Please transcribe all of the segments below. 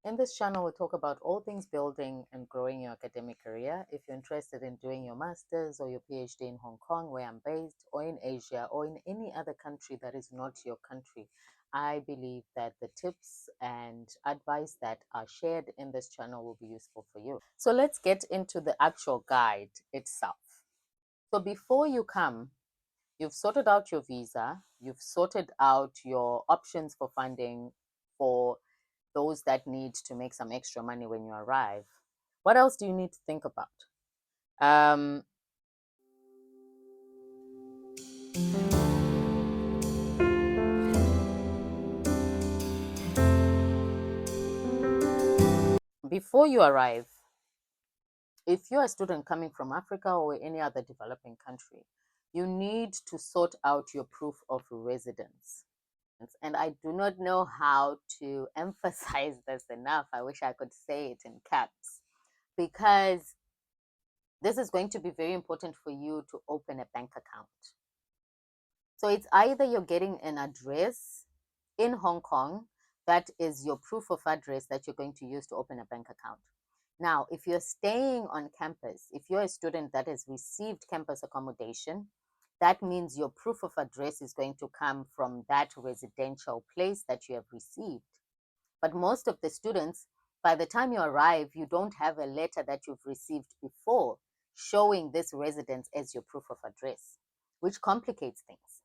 In this channel, we talk about all things building and growing your academic career. If you're interested in doing your master's or your PhD in Hong Kong, where I'm based, or in Asia, or in any other country that is not your country, I believe that the tips and advice that are shared in this channel will be useful for you. So let's get into the actual guide itself. So before you come, you've sorted out your visa, you've sorted out your options for funding for those that need to make some extra money when you arrive. What else do you need to think about? Um, Before you arrive, if you're a student coming from Africa or any other developing country, you need to sort out your proof of residence. And I do not know how to emphasize this enough. I wish I could say it in caps, because this is going to be very important for you to open a bank account. So it's either you're getting an address in Hong Kong that is your proof of address that you're going to use to open a bank account. Now, if you're staying on campus, if you're a student that has received campus accommodation, that means your proof of address is going to come from that residential place that you have received. But most of the students, by the time you arrive, you don't have a letter that you've received before showing this residence as your proof of address, which complicates things.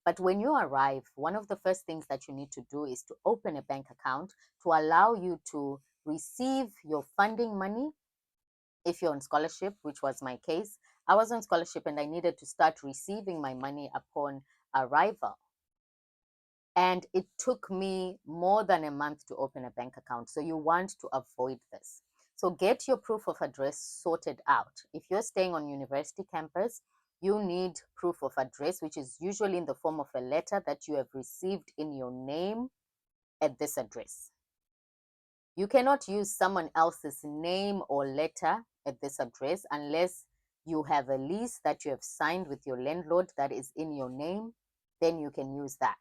But when you arrive, one of the first things that you need to do is to open a bank account to allow you to receive your funding money. If you're on scholarship, which was my case, I was on scholarship and I needed to start receiving my money upon arrival. And it took me more than a month to open a bank account. So you want to avoid this. So get your proof of address sorted out. If you're staying on university campus, you need proof of address, which is usually in the form of a letter that you have received in your name at this address. You cannot use someone else's name or letter at this address unless you have a lease that you have signed with your landlord that is in your name. Then you can use that.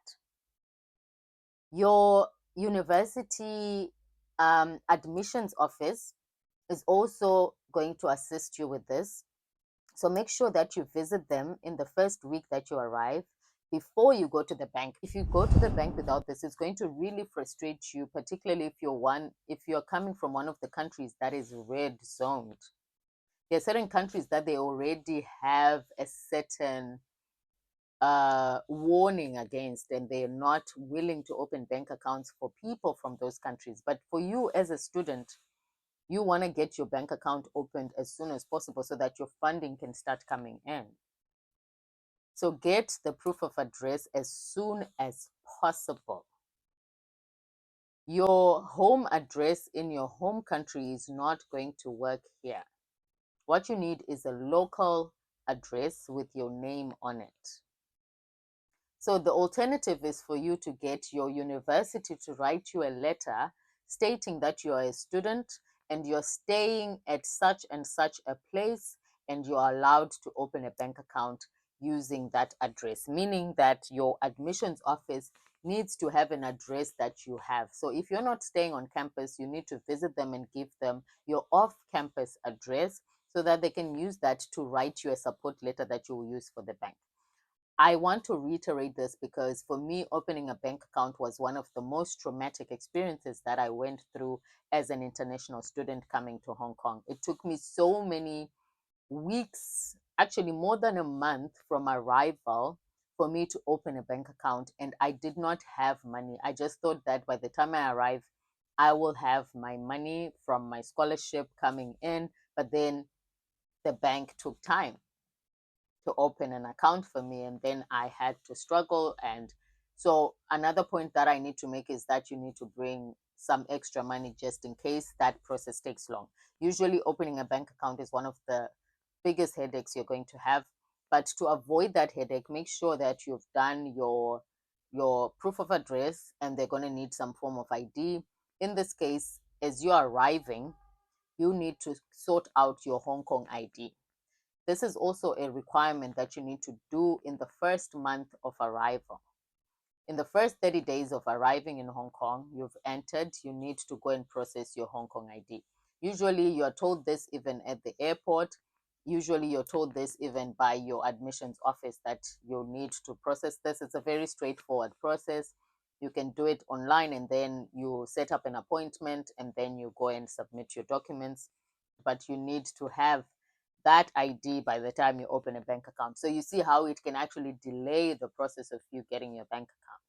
Your university admissions office is also going to assist you with this. So make sure that you visit them in the first week that you arrive before you go to the bank. If you go to the bank without this, it's going to really frustrate you, particularly if you're coming from one of the countries that is red zoned. There are certain countries that they already have a certain warning against, and they're not willing to open bank accounts for people from those countries. But for you as a student, you want to get your bank account opened as soon as possible so that your funding can start coming in. So get the proof of address as soon as possible. Your home address in your home country is not going to work here. What you need is a local address with your name on it. So the alternative is for you to get your university to write you a letter stating that you are a student and you're staying at such and such a place and you are allowed to open a bank account using that address, meaning that your admissions office needs to have an address that you have. So if you're not staying on campus, you need to visit them and give them your off-campus address so that they can use that to write you a support letter that you will use for the bank. I want to reiterate this because for me, opening a bank account was one of the most traumatic experiences that I went through as an international student coming to Hong Kong. It took me so many weeks, actually more than a month from arrival, for me to open a bank account. And I did not have money. I just thought that by the time I arrive, I will have my money from my scholarship coming in. But then the bank took time to open an account for me, and then I had to struggle. And so another point that I need to make is that you need to bring some extra money just in case that process takes long. Usually opening a bank account is one of the biggest headaches you're going to have, but to avoid that headache, make sure that you've done your proof of address, and they're going to need some form of ID. In this case, as you're arriving, you need to sort out your Hong Kong ID. This is also a requirement that you need to do in the first month of arrival. In the first 30 days of arriving in Hong Kong, you've entered, you need to go and process your Hong Kong ID. Usually, you're told this even at the airport. Usually, you're told this even by your admissions office that you need to process this. It's a very straightforward process. You can do it online and then you set up an appointment and then you go and submit your documents. But you need to have that ID by the time you open a bank account. So you see how it can actually delay the process of you getting your bank account.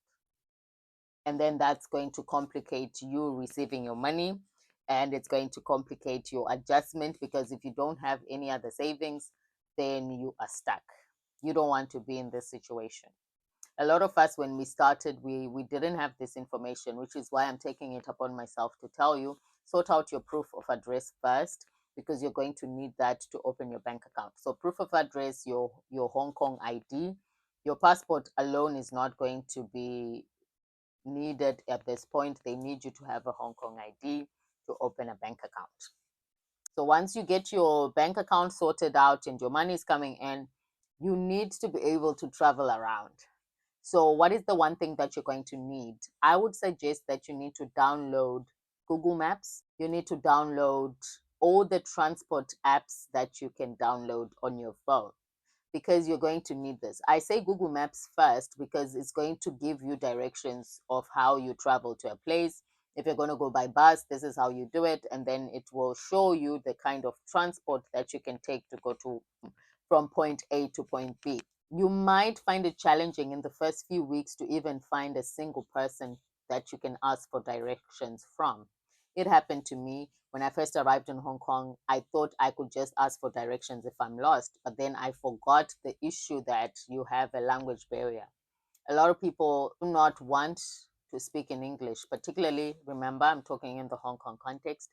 And then that's going to complicate you receiving your money, and it's going to complicate your adjustment, because if you don't have any other savings, then you are stuck. You don't want to be in this situation. A lot of us, when we started, we didn't have this information, which is why I'm taking it upon myself to tell you, sort out your proof of address first, because you're going to need that to open your bank account. So proof of address, your Hong Kong ID. Your passport alone is not going to be needed at this point. They need you to have a Hong Kong ID to open a bank account. So once you get your bank account sorted out and your money is coming in, you need to be able to travel around. So what is the one thing that you're going to need? I would suggest that you need to download Google Maps. You need to download all the transport apps that you can download on your phone, because you're going to need this. I say Google Maps first because it's going to give you directions of how you travel to a place. If you're going to go by bus, this is how you do it. And then it will show you the kind of transport that you can take to go to from point A to point B. You might find it challenging in the first few weeks to even find a single person that you can ask for directions from. It happened to me when I first arrived in Hong Kong. I thought I could just ask for directions if I'm lost, but then I forgot the issue that you have a language barrier. A lot of people do not want to speak in English, particularly, remember, I'm talking in the Hong Kong context.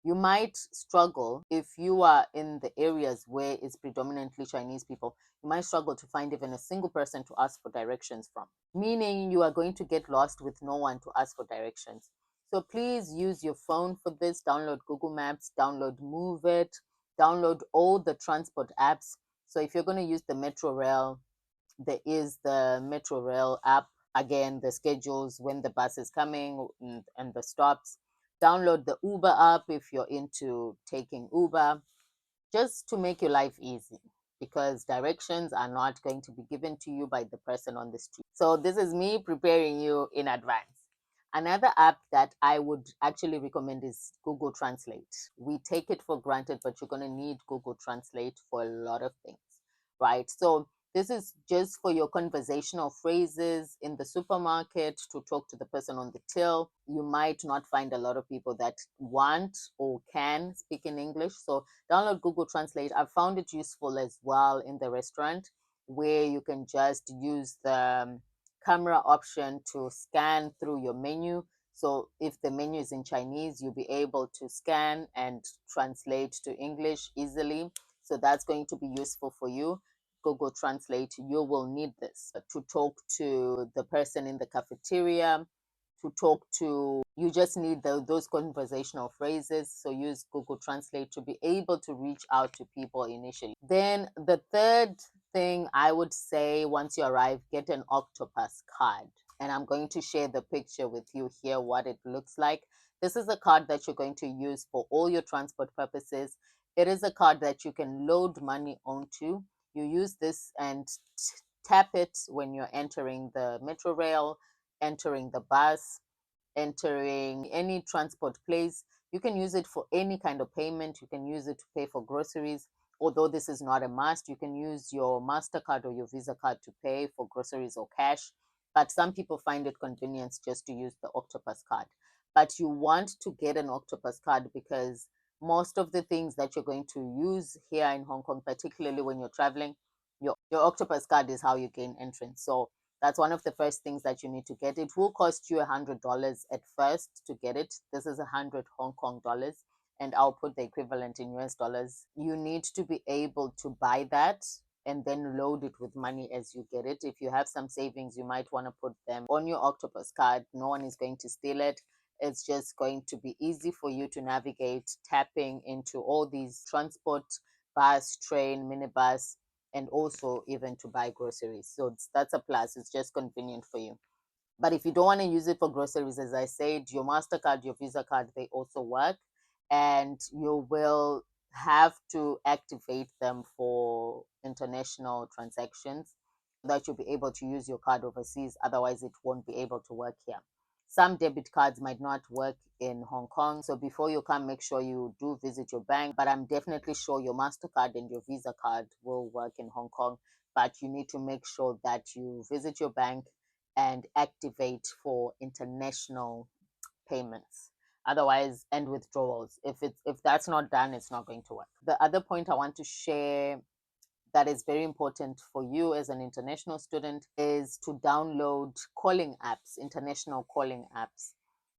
You might struggle if you are in the areas where it's predominantly Chinese people. You might struggle to find even a single person to ask for directions from, meaning you are going to get lost with no one to ask for directions. So please use your phone for this. Download Google Maps, download Move It, download all the transport apps. So if you're going to use the Metro Rail, there is the Metro Rail app. Again, the schedules, when the bus is coming, and the stops. Download the Uber app if you're into taking Uber, just to make your life easy, because directions are not going to be given to you by the person on the street. So this is me preparing you in advance. Another app that I would actually recommend is Google Translate. We take it for granted, but you're going to need Google Translate for a lot of things, right? So this is just for your conversational phrases in the supermarket, to talk to the person on the till. You might not find a lot of people that want or can speak in English. So download Google Translate. I've found it useful as well in the restaurant, where you can just use the camera option to scan through your menu. So if the menu is in Chinese, you'll be able to scan and translate to English easily. So that's going to be useful for you. Google Translate, you will need this to talk to the person in the cafeteria, to talk to, you just need those conversational phrases. So use Google Translate to be able to reach out to people initially. Then the third thing I would say, once you arrive, get an Octopus card. And I'm going to share the picture with you here, what it looks like. This is a card that you're going to use for all your transport purposes. It is a card that you can load money onto. You use this and tap it when you're entering the metro rail, entering the bus, entering any transport place. You can use it for any kind of payment. You can use it to pay for groceries. Although this is not a must, you can use your MasterCard or your Visa card to pay for groceries or cash. But some people find it convenient just to use the Octopus card. But you want to get an Octopus card because most of the things that you're going to use here in Hong Kong, particularly when you're traveling, your Octopus card is how you gain entrance. So that's one of the first things that you need to get. It will cost you $100 at first to get it. This is 100 Hong Kong dollars, and I'll put the equivalent in US dollars. You need to be able to buy that and then load it with money as you get it. If you have some savings, you might want to put them on your Octopus card. No one is going to steal it. It's just going to be easy for you to navigate, tapping into all these transport, bus, train, minibus, and also even to buy groceries. So that's a plus. It's just convenient for you. But if you don't want to use it for groceries, as I said, your MasterCard, your Visa card, they also work. And you will have to activate them for international transactions so that you'll be able to use your card overseas. Otherwise, it won't be able to work here. Some debit cards might not work in Hong Kong. So before you come, make sure you do visit your bank. But I'm definitely sure your MasterCard and your Visa card will work in Hong Kong. But you need to make sure that you visit your bank and activate for international payments, otherwise, and withdrawals. If that's not done, it's not going to work. The other point I want to share that is very important for you as an international student is to download calling apps, international calling apps.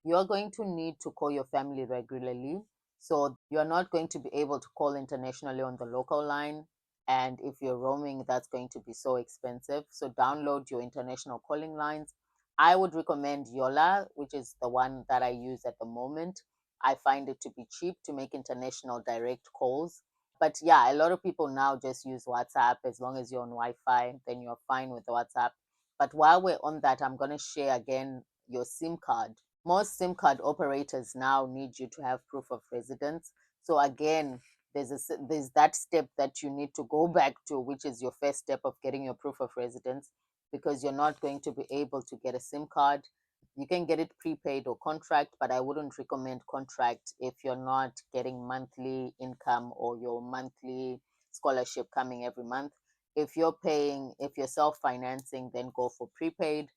You're going to need to call your family regularly. So you're not going to be able to call internationally on the local line. And if you're roaming, that's going to be so expensive. So download your international calling lines. I would recommend Yola, which is the one that I use at the moment. I find it to be cheap to make international direct calls. But yeah, a lot of people now just use WhatsApp. As long as you're on Wi-Fi, then you're fine with WhatsApp. But while we're on that, I'm going to share again your SIM card. Most SIM card operators now need you to have proof of residence. So again, there's that step that you need to go back to, which is your first step of getting your proof of residence, because you're not going to be able to get a SIM card. You can get it prepaid or contract, but I wouldn't recommend contract if you're not getting monthly income or your monthly scholarship coming every month. If you're self-financing, then go for prepaid.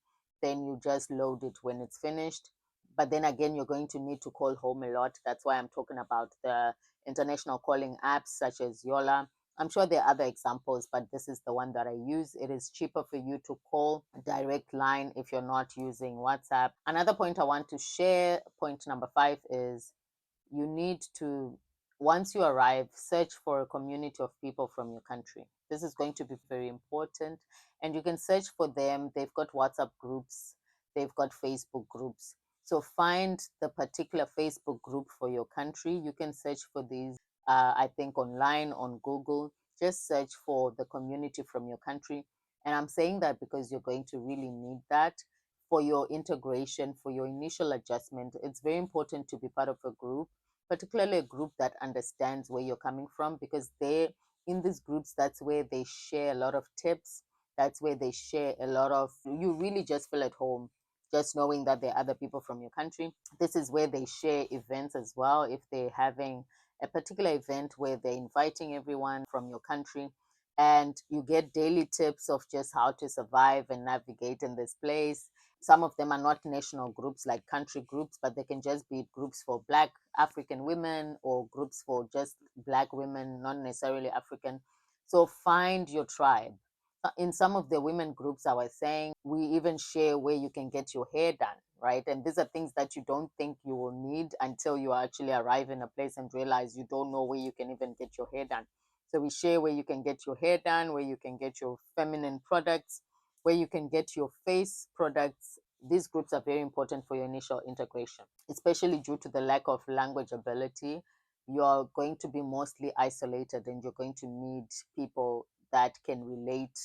Then you just load it when it's finished. But then again, you're going to need to call home a lot. That's why I'm talking about the international calling apps such as Yola. I'm sure there are other examples, but this is the one that I use. It is cheaper for you to call a direct line if you're not using WhatsApp. Another point I want to share, point number 5, is you need to, once you arrive, search for a community of people from your country. This is going to be very important. And you can search for them. They've got WhatsApp groups, they've got Facebook groups. So find the particular Facebook group for your country. You can search for these, I think, online on Google. Just search for the community from your country. And I'm saying that because you're going to really need that for your integration, for your initial adjustment. It's very important to be part of a group, particularly a group that understands where you're coming from, because they, in these groups, that's where they share a lot of tips. That's where they share a lot of, you really just feel at home just knowing that there are other people from your country. This is where they share events as well. If they're having a particular event where they're inviting everyone from your country, and you get daily tips of just how to survive and navigate in this place. Some of them are not national groups like country groups, but they can just be groups for Black African women or groups for just Black women, not necessarily African. So find your tribe. In some of the women groups, I was saying, we even share where you can get your hair done, right? And these are things that you don't think you will need until you actually arrive in a place and realize you don't know where you can even get your hair done. So we share where you can get your hair done, where you can get your feminine products, where you can get your face products. These groups are very important for your initial integration, especially due to the lack of language ability. You're going to be mostly isolated and you're going to need people that can relate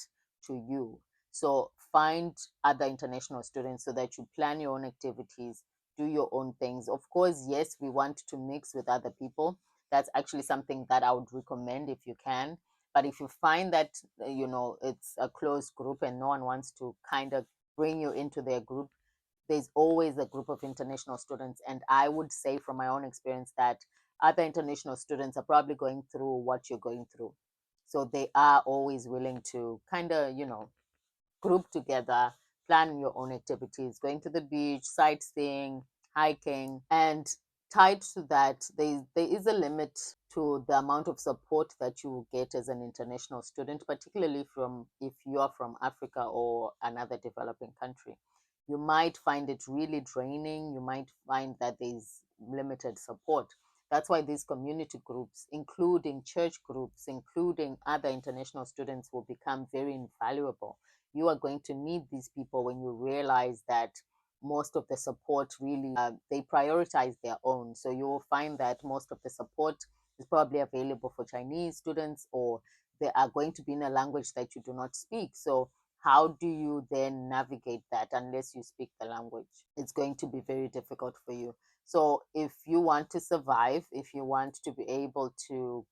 to you. So find other international students so that you plan your own activities, do your own things. Of course, yes, we want to mix with other people. That's actually something that I would recommend if you can. But if you find that, it's a closed group and no one wants to kind of bring you into their group, there's always a group of international students. And I would say from my own experience that other international students are probably going through what you're going through. So they are always willing to kind of, group together, plan your own activities, going to the beach, sightseeing, hiking, and tied to that, there is a limit to the amount of support that you will get as an international student, particularly from if you are from Africa or another developing country. You might find it really draining. You might find that there's limited support. That's why these community groups, including church groups, including other international students, will become very invaluable. You are going to need these people when you realize that most of the support really, they prioritize their own. So you will find that most of the support is probably available for Chinese students, or they are going to be in a language that you do not speak. So how do you then navigate that unless you speak the language? It's going to be very difficult for you. So if you want to survive, if you want to be able to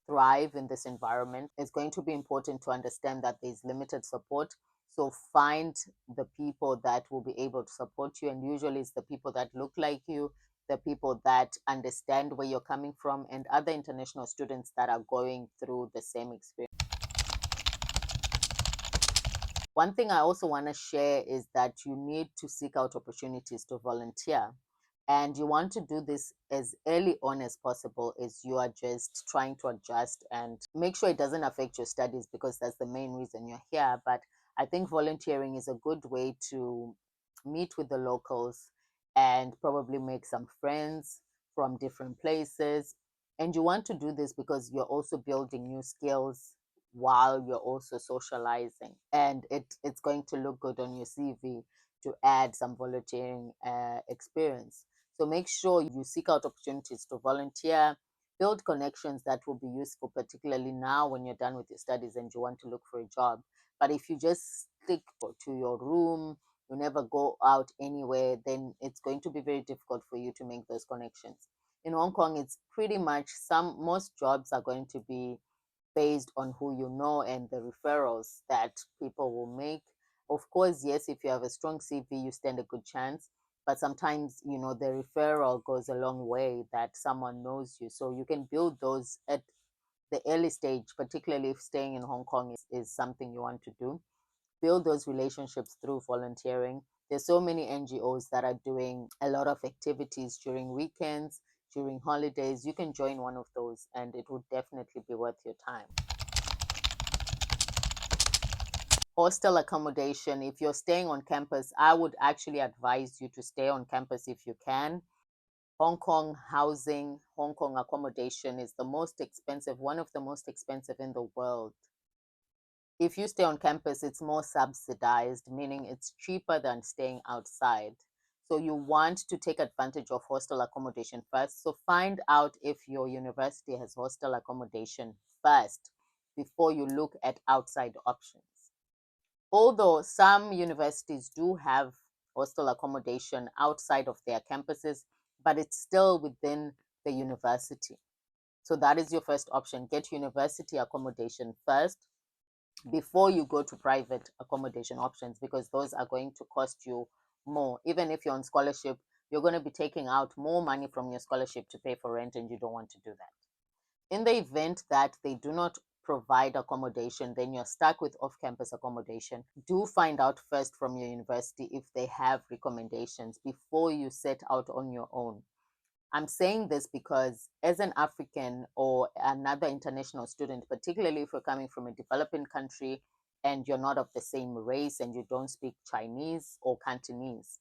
thrive in this environment, it's going to be important to understand that there's limited support. So find the people that will be able to support you. And usually it's the people that look like you, the people that understand where you're coming from, and other international students that are going through the same experience. One thing I also want to share is that you need to seek out opportunities to volunteer. And you want to do this as early on as possible as you are just trying to adjust and make sure it doesn't affect your studies, because that's the main reason you're here. But I think volunteering is a good way to meet with the locals and probably make some friends from different places. And you want to do this because you're also building new skills while you're also socializing. And it's going to look good on your CV to add some volunteering experience. So make sure you seek out opportunities to volunteer, build connections that will be useful, particularly now when you're done with your studies and you want to look for a job. But if you just stick to your room, you never go out anywhere, then it's going to be very difficult for you to make those connections. In Hong Kong, it's pretty much most jobs are going to be based on who you know and the referrals that people will make. Of course, yes, if you have a strong CV, you stand a good chance. But sometimes, the referral goes a long way, that someone knows you. So you can build those at the early stage, particularly if staying in Hong Kong is something you want to do. Build those relationships through volunteering. There's so many NGOs that are doing a lot of activities during weekends, during holidays. You can join one of those and it would definitely be worth your time. Hostel accommodation. If you're staying on campus, I would actually advise you to stay on campus if you can. Hong Kong housing, Hong Kong accommodation is the most expensive, one of the most expensive in the world. If you stay on campus, it's more subsidized, meaning it's cheaper than staying outside. So you want to take advantage of hostel accommodation first. So find out if your university has hostel accommodation first before you look at outside options. Although some universities do have hostel accommodation outside of their campuses, but it's still within the university. So that is your first option. Get university accommodation first before you go to private accommodation options, because those are going to cost you more. Even if you're on scholarship, you're going to be taking out more money from your scholarship to pay for rent, and you don't want to do that. In the event that they do not provide accommodation, then you're stuck with off campus accommodation. Do find out first from your university if they have recommendations before you set out on your own. I'm saying this because as an African or another international student, particularly if you're coming from a developing country and you're not of the same race and you don't speak Chinese or Cantonese,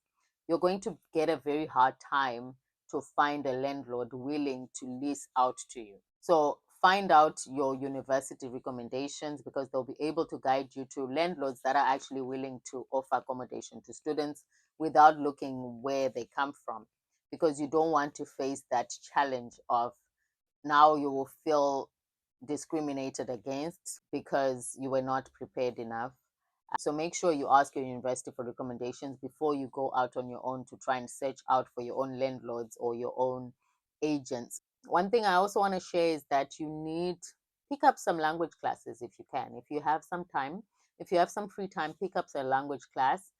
you're going to get a very hard time to find a landlord willing to lease out to you. So find out your university recommendations, because they'll be able to guide you to landlords that are actually willing to offer accommodation to students without looking where they come from, because you don't want to face that challenge of now you will feel discriminated against because you were not prepared enough. So make sure you ask your university for recommendations before you go out on your own to try and search out for your own landlords or your own agents. One thing I also want to share is that you need pick up some language classes if you can. If you have some time, if you have some free time, pick up a language class.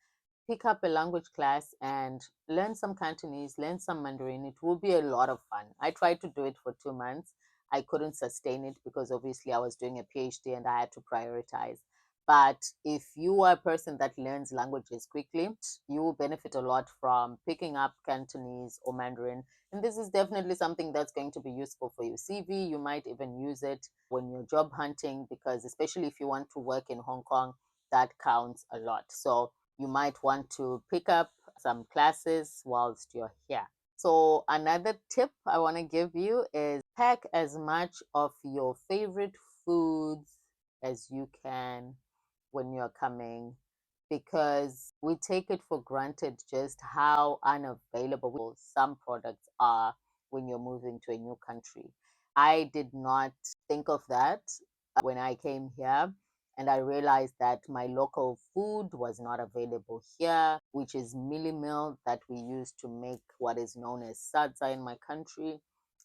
Pick up a language class and learn some Cantonese, learn some Mandarin. It will be a lot of fun. I tried to do it for 2 months. I couldn't sustain it because obviously I was doing a PhD and I had to prioritize. But if you are a person that learns languages quickly, you will benefit a lot from picking up Cantonese or Mandarin. And this is definitely something that's going to be useful for your CV. You might even use it when you're job hunting, because especially if you want to work in Hong Kong, that counts a lot. So you might want to pick up some classes whilst you're here. So another tip I want to give you is pack as much of your favorite foods as you can when you're coming, because we take it for granted just how unavailable some products are when you're moving to a new country. I did not think of that when I came here. And I realized that my local food was not available here, which is mealie meal that we use to make what is known as sadza in my country.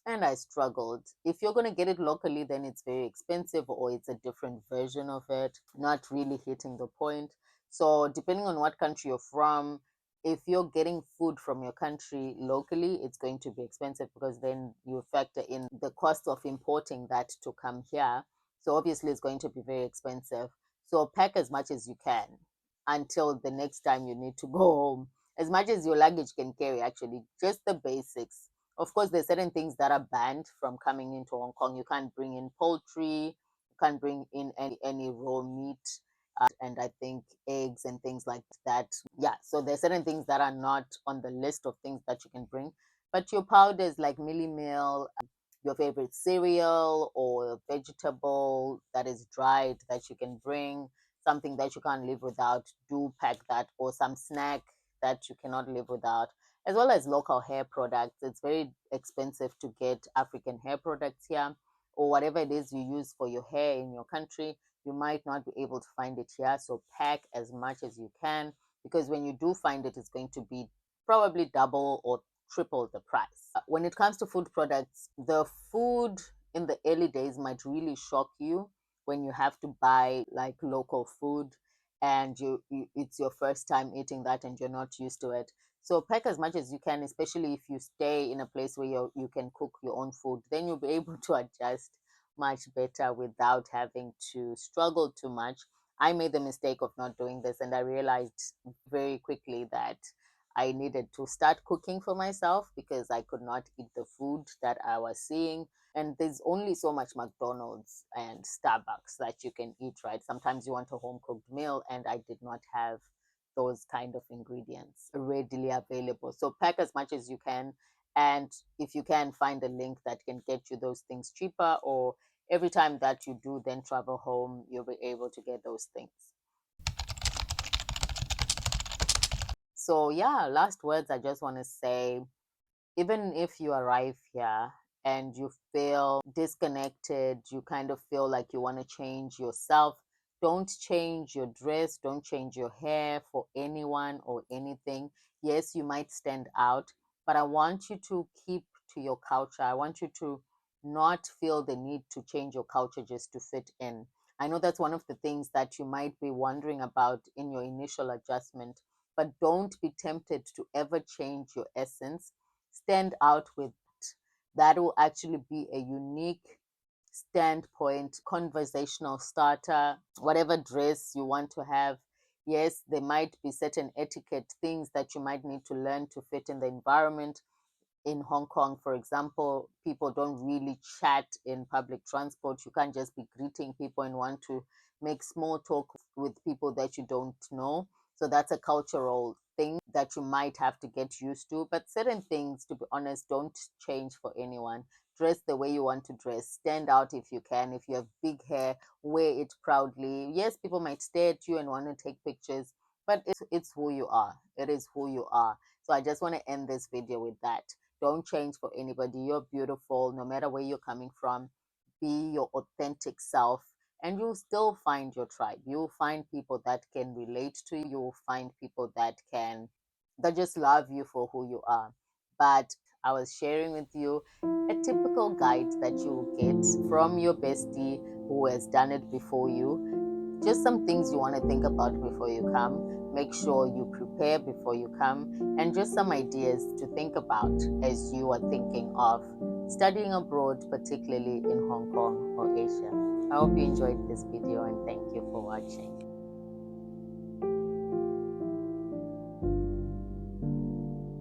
And I struggled. If you're going to get it locally, then it's very expensive or it's a different version of it, not really hitting the point. So, depending on what country you're from, if you're getting food from your country locally, it's going to be expensive because then you factor in the cost of importing that to come here. So obviously it's going to be very expensive. So pack as much as you can until the next time you need to go home. As much as your luggage can carry, actually, just the basics. Of course, there's certain things that are banned from coming into Hong Kong. You can't bring in poultry, you can't bring in any raw meat, and I think eggs and things like that. Yeah, so there's certain things that are not on the list of things that you can bring. But your powders like mealie meal, your favorite cereal or vegetable that is dried that you can bring, something that you can't live without, do pack that, or some snack that you cannot live without, as well as local hair products. It's very expensive to get African hair products here, or whatever it is you use for your hair in your country. You might not be able to find it here, so pack as much as you can, because when you do find it, it's going to be probably double or triple the price. When it comes to food products, the food in the early days might really shock you when you have to buy like local food and it's your first time eating that and you're not used to it. So pack as much as you can, especially if you stay in a place where you can cook your own food. Then you'll be able to adjust much better without having to struggle too much. I made the mistake of not doing this, and I realized very quickly that I needed to start cooking for myself because I could not eat the food that I was seeing. And there's only so much McDonald's and Starbucks that you can eat, right? Sometimes you want a home cooked meal, and I did not have those kind of ingredients readily available. So pack as much as you can. And if you can, find a link that can get you those things cheaper, or every time that you do then travel home, you'll be able to get those things. So, yeah, last words I just want to say, even if you arrive here and you feel disconnected, you kind of feel like you want to change yourself, don't change your dress, don't change your hair for anyone or anything. Yes, you might stand out, but I want you to keep to your culture. I want you to not feel the need to change your culture just to fit in. I know that's one of the things that you might be wondering about in your initial adjustment, but don't be tempted to ever change your essence. Stand out with it. That will actually be a unique standpoint, conversational starter, whatever dress you want to have. Yes, there might be certain etiquette things that you might need to learn to fit in the environment. In Hong Kong, for example, people don't really chat in public transport. You can't just be greeting people and want to make small talk with people that you don't know. So that's a cultural thing that you might have to get used to. But certain things, to be honest, don't change for anyone. Dress the way you want to dress. Stand out if you can. If you have big hair, wear it proudly. Yes, people might stare at you and want to take pictures, but it's who you are. It is who you are. So I just want to end this video with that. Don't change for anybody. You're beautiful no matter where you're coming from. Be your authentic self, and you'll still find your tribe. You'll find people that can relate to you. You'll find people that just love you for who you are. But I was sharing with you a typical guide that you'll get from your bestie who has done it before you. Just some things you want to think about before you come. Make sure you prepare before you come, and just some ideas to think about as you are thinking of studying abroad, particularly in Hong Kong or Asia. I hope you enjoyed this video, and thank you for watching.